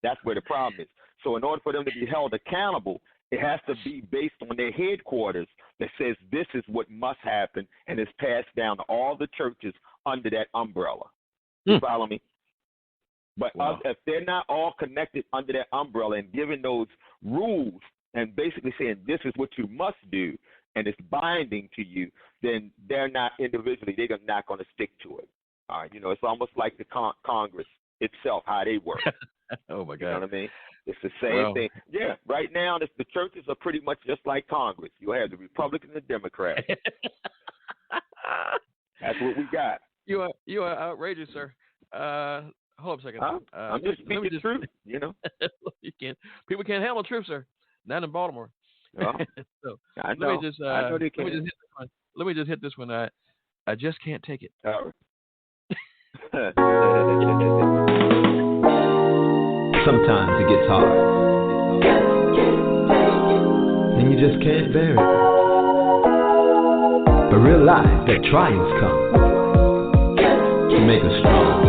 That's where the problem is. So in order for them to be held accountable, it has to be based on their headquarters that says this is what must happen and is passed down to all the churches under that umbrella. You follow me? But if they're not all connected under that umbrella and given those rules and basically saying this is what you must do and it's binding to you, then they're not individually, they're not going to stick to it. All right, it's almost like the Congress itself, how they work. Oh, my God. You know what I mean? It's the same thing. Yeah, right now the churches are pretty much just like Congress. You have the Republicans and the Democrats. That's what we got. You are outrageous, sir. Hold up a second. I'm just speaking the truth, People can't handle the truth, sir. Not in Baltimore. Well, so, I know. I know they can. Let me just hit this one. I just can't take it. All right. Sometimes it gets hard, and you just can't bear it. But realize that triumphs come to make us strong.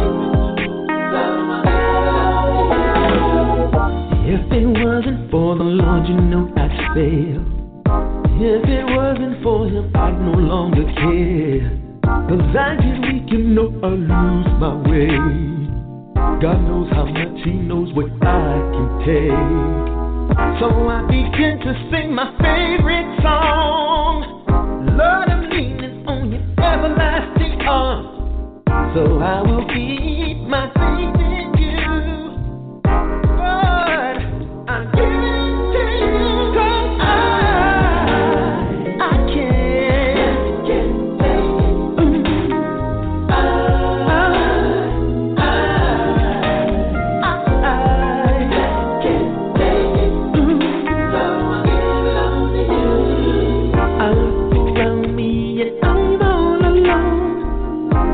If it wasn't for the Lord, you know I'd fail. If it wasn't for Him, I'd no longer care. 'Cause I get weak, you know I lose my way. God knows how much He knows what I can take. So I begin to sing my favorite song. Lord, I'm leaning on Your everlasting arms. So I will keep my faith in You. Lord, I'm giving to You. 'Cause I can't take it.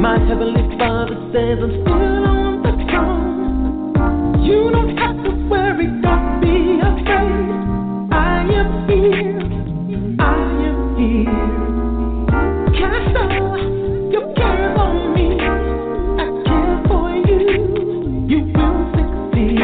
My Heavenly Father says I'm still on the throne. You don't have to worry, don't be afraid. I am here, I am here. Cast all your cares on me. I care for you, you will succeed.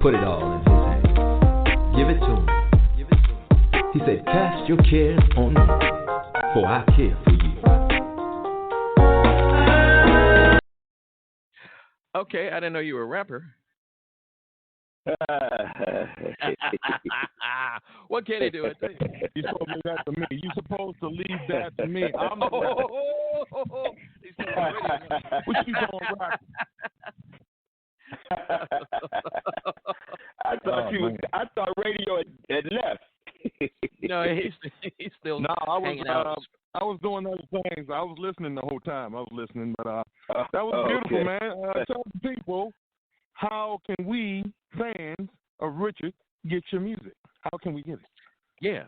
Put it all in His hands. Give it to Him. He said, cast your cares on me, for I care for you. Okay, I didn't know you were a rapper. What can he do? You told me that to me. You supposed to leave that to me. I'm What you gonna rap? I thought radio had left. No, he's still hanging out. I was doing other things. I was listening the whole time. I was listening, but that was beautiful, okay. Man. Tell the people, how can we, fans of Richard, get your music? How can we get it? Yeah.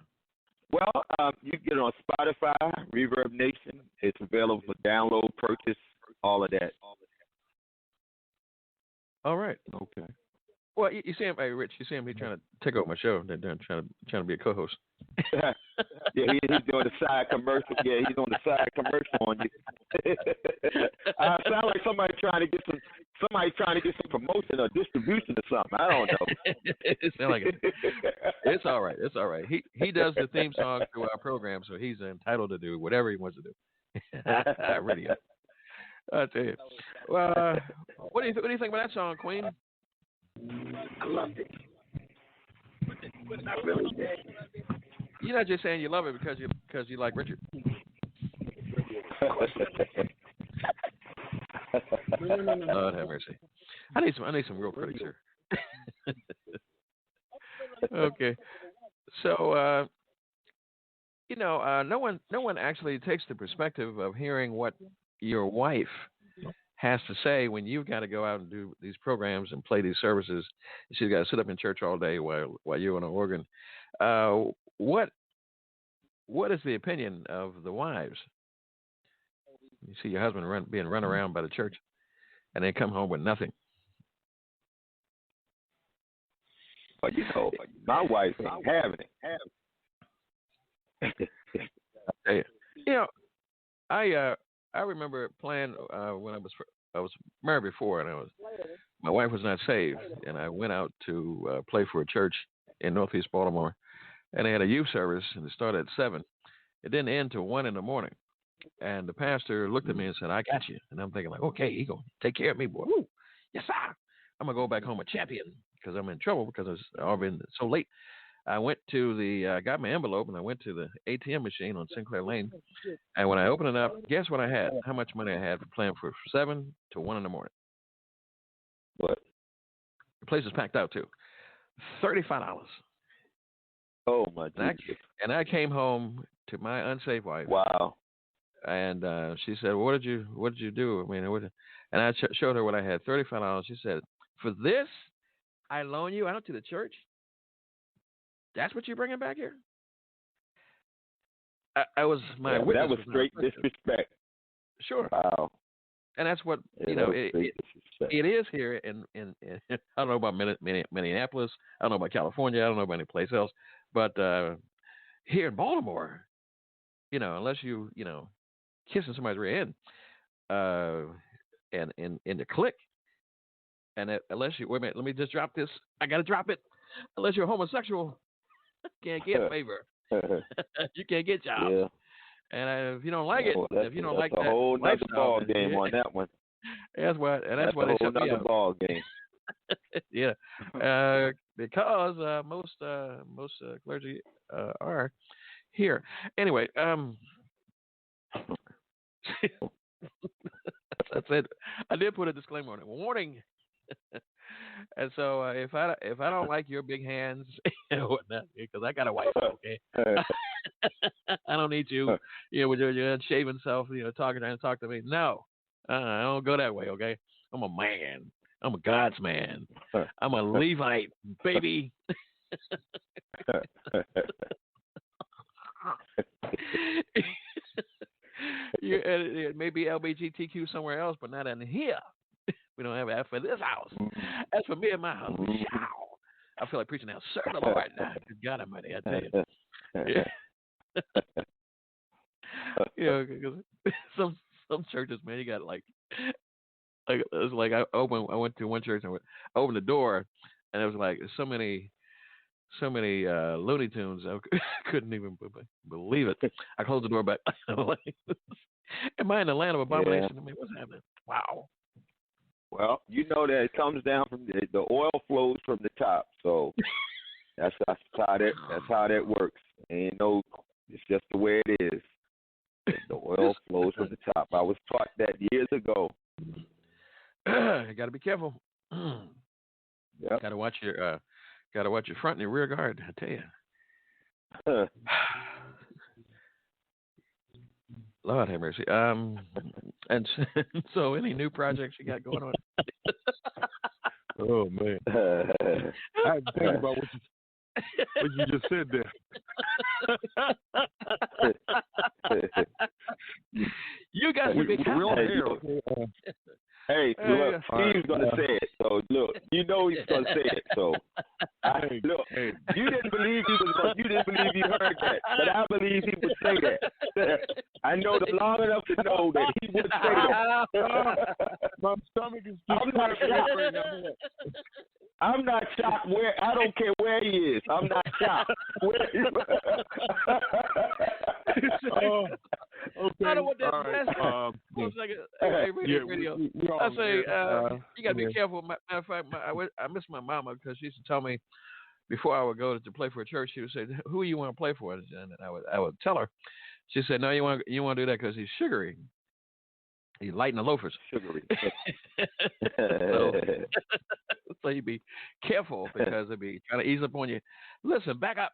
Well, you can get it on Spotify, Reverb Nation. It's available for download, purchase, all of that. All right. Okay. Well, you see him, hey, Rich. You see him? He's trying to take over my show. They're trying to be a co-host. Yeah, he's doing the side commercial. Yeah, he's on the side commercial on you. Sound like somebody trying to get some promotion or distribution or something. I don't know. It sounds like it. It's all right. It's all right. He does the theme song to our program, so he's entitled to do whatever he wants to do. Radio. I tell you. Well, what do you think about that song, Queen? I loved it. But not really bad. You're not just saying you love it because you like Richard. No. Lord have mercy. I need some real critics here. Okay. So no one actually takes the perspective of hearing what your wife has to say when you've got to go out and do these programs and play these services. She's got to sit up in church all day while you're on an organ. What is the opinion of the wives? You see your husband being run around by the church, and they come home with nothing. But my wife ain't having it. I remember playing when I was married before, and my wife was not saved, and I went out to play for a church in Northeast Baltimore, and they had a youth service, and it started at 7. It didn't end till 1 in the morning, and the pastor looked at me and said, "I got you," and I'm thinking like, "Okay, he gonna take care of me, boy. Woo. Yes, sir. I'm gonna go back home a champion because I'm in trouble because it's already been so late." I went to got my envelope, and I went to the ATM machine on Sinclair Lane. And when I opened it up, guess what I had? How much money I had for playing for 7 to 1 in the morning. What? The place is packed out, too. $35. Oh, my God. And I came home to my unsafe wife. Wow. And she said, "What did you do?" I mean, and I showed her what I had, $35. She said, "For this, I loan you out to the church? That's what you're bringing back here?" I was my witness. That was straight disrespect. Sure. Wow. And that's what it is here in I don't know about Minneapolis. I don't know about California. I don't know about any place else. But here in Baltimore, unless you kissing somebody's rear end, and in the click, and unless you wait a minute, let me just drop this. I got to drop it. Unless you're homosexual, can't get favor. You can't get jobs. Yeah. And if you don't like it, if you don't like that, that's a whole nother ball game on that one. That's why they shut me out. Ball game. Yeah, because most clergy are here. Anyway, that's it. I did put a disclaimer on it. Warning. And so if I don't like your big hands and whatnot, because I got a wife, okay, I don't need you, with your unshaven self, trying to talk to me. No, I don't go that way, okay. I'm a man. I'm a God's man. I'm a Levite, baby. It may be LGBTQ somewhere else, but not in here. We don't have that for this house. As for me and my house, I feel like preaching now. Serve the Lord. Good God Almighty, I tell you. Because some churches, man, you got it's like I went to one church and I opened the door, and it was like so many Looney Tunes. I couldn't even believe it. I closed the door back. Am I in the land of abomination? Yeah. I mean, what's happening? Wow. Well, that it comes down from the oil flows from the top, so that's how that works. It's just the way it is. The oil flows from the top. I was taught that years ago. You got to be careful. Yep. Got to watch your front and your rear guard. I tell you. Lord have mercy. And so any new projects you got going on? Oh man, I had to think about what you just said there. You got some big hair. Hey, look, Steve's gonna say it. So look, he's gonna say it. So you didn't believe you heard that, but I believe he would say that. I know him long enough to know that he would say that. My stomach is. I'm not shocked. I don't care where he is. I'm not shocked. Okay. I don't want that. All right. One second. Hey, radio. I say, you got to be yeah. careful. Matter of fact, I miss my mama because she used to tell me before I would go to play for a church, she would say, "Who you want to play for?" And I would tell her. She said, "No, you want to do that because he's sugary. He's lighting the loafers." Sugary. So you be careful because they'll be trying to ease up on you. Listen, back up.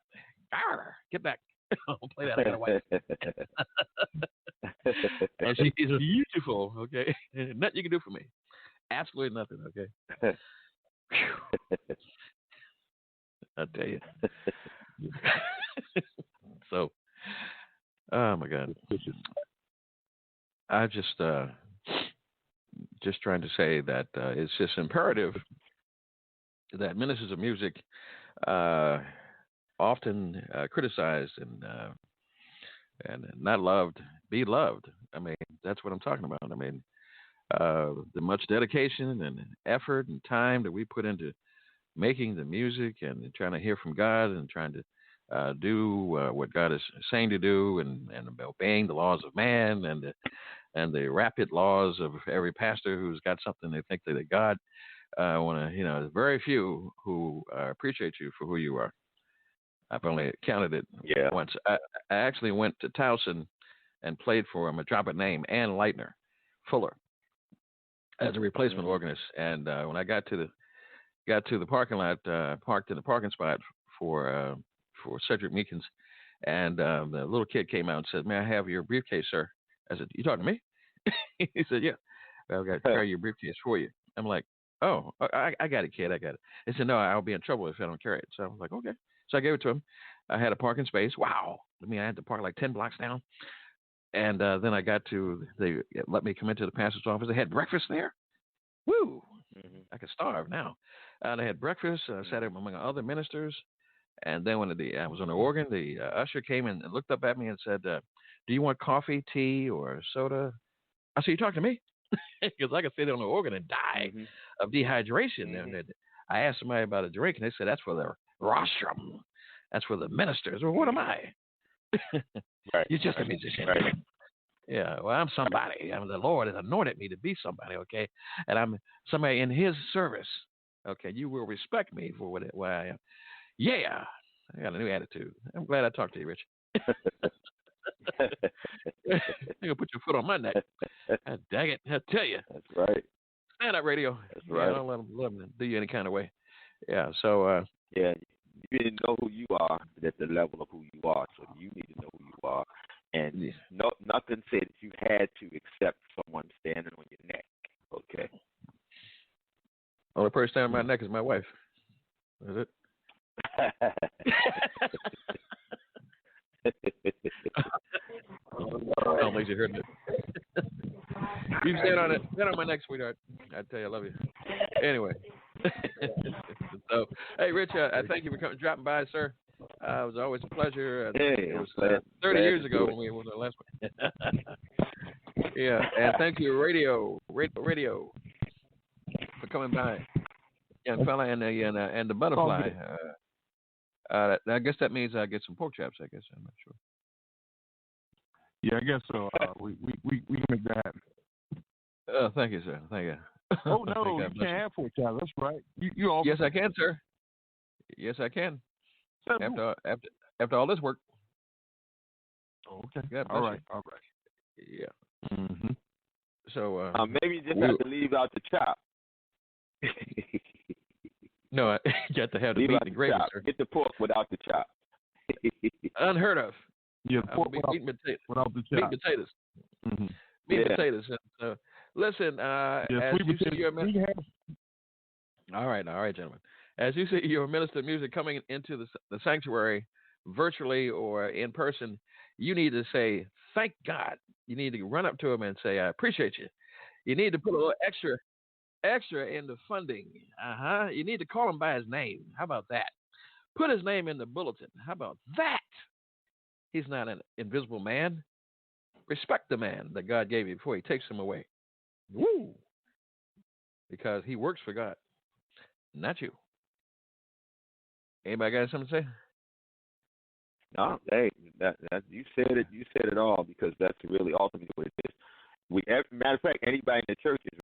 Arr, get back. Don't play that. I got a wife. And she's beautiful, okay? Nothing you can do for me. Absolutely nothing, okay? I tell you. So, oh my God. I just trying to say that it's just imperative that ministers of music often criticized and not loved, be loved. I mean, that's what I'm talking about. I mean, the much dedication and effort and time that we put into making the music and trying to hear from God and trying to do what God is saying to do and obeying the laws of man and the rapid laws of every pastor who's got something they think that God want to, there's very few who appreciate you for who you are. I've only counted it once. I actually went to Towson and played for him, a drop a name, Ann Leitner Fuller, as a replacement organist. And when I got to the parking lot, parked in the parking spot for Cedric Meekins, and the little kid came out and said, "May I have your briefcase, sir?" I said, "You talking to me?" He said, "Yeah. I've got to carry your briefcase for you." I'm like, "Oh, I got it, kid. I got it." He said, "No, I'll be in trouble if I don't carry it." So I was like, "Okay." So I gave it to him. I had a parking space. Wow. I mean, I had to park like 10 blocks down. And then I got to, they let me come into the pastor's office. They had breakfast there. Woo. Mm-hmm. I could starve now. They had breakfast. I sat there among other ministers. And then when I was on the organ, the usher came in and looked up at me and said, "Do you want coffee, tea, or soda?" I said, "You talking to me?" Because I could sit on the organ and die of dehydration. Mm-hmm. And I asked somebody about a drink, and they said, "That's for the rostrum. That's for the ministers." Well, what am I? Right. You're just a musician. Right. Yeah, well, I'm somebody. The Lord has anointed me to be somebody, okay? And I'm somebody in His service, okay? You will respect me for what I am. Yeah, I got a new attitude. I'm glad I talked to you, Rich. You're going to put your foot on my neck. Dang it, I tell you. That's right. Stand up, radio. That's right. I don't let them do you any kind of way. Yeah, so. Yeah, you didn't know who you are at the level of who you are, so you need to know who you are. And nothing said that you had to accept someone standing on your neck, okay? Only person standing on my neck is my wife. Is it? I don't think you heard it. You stand on my neck, sweetheart. I tell you, I love you. Anyway. So, hey, Rich, I thank you for dropping by, sir. It was always a pleasure. It was 30 years ago when we were the last one. Yeah, and thank you, radio, for coming by, young fella, and the butterfly. I guess that means I get some pork chops. I guess I'm not sure. Yeah, I guess so. We can make that happen. Thank you, sir. Thank you. Oh no, you can't have pork chops. That's right. You all. Yes, I can, sir. Yes, I can. After all this work. Oh, okay. All right. Yeah. Mm-hmm. So maybe you just have to leave out the chop. No, you have to have the meat and the gravy, sir. Get the pork without the chop. Unheard of. Yeah, pork meat and potatoes. Without the chop. Meat and potatoes. Mm-hmm. Meat and potatoes. Listen, as you see, you're a minister. All right, gentlemen. As you see, you're a minister of music coming into the sanctuary, virtually or in person. You need to say, "Thank God." You need to run up to him and say, "I appreciate you." You need to put a little extra in the funding. You need to call him by his name. How about that? Put his name in the bulletin. How about that? He's not an invisible man. Respect the man that God gave you before He takes him away. Woo! Because he works for God, not you. Anybody got something to say? Hey, that you said it. You said it all, because that's really ultimately what it is. Matter of fact, anybody in the church is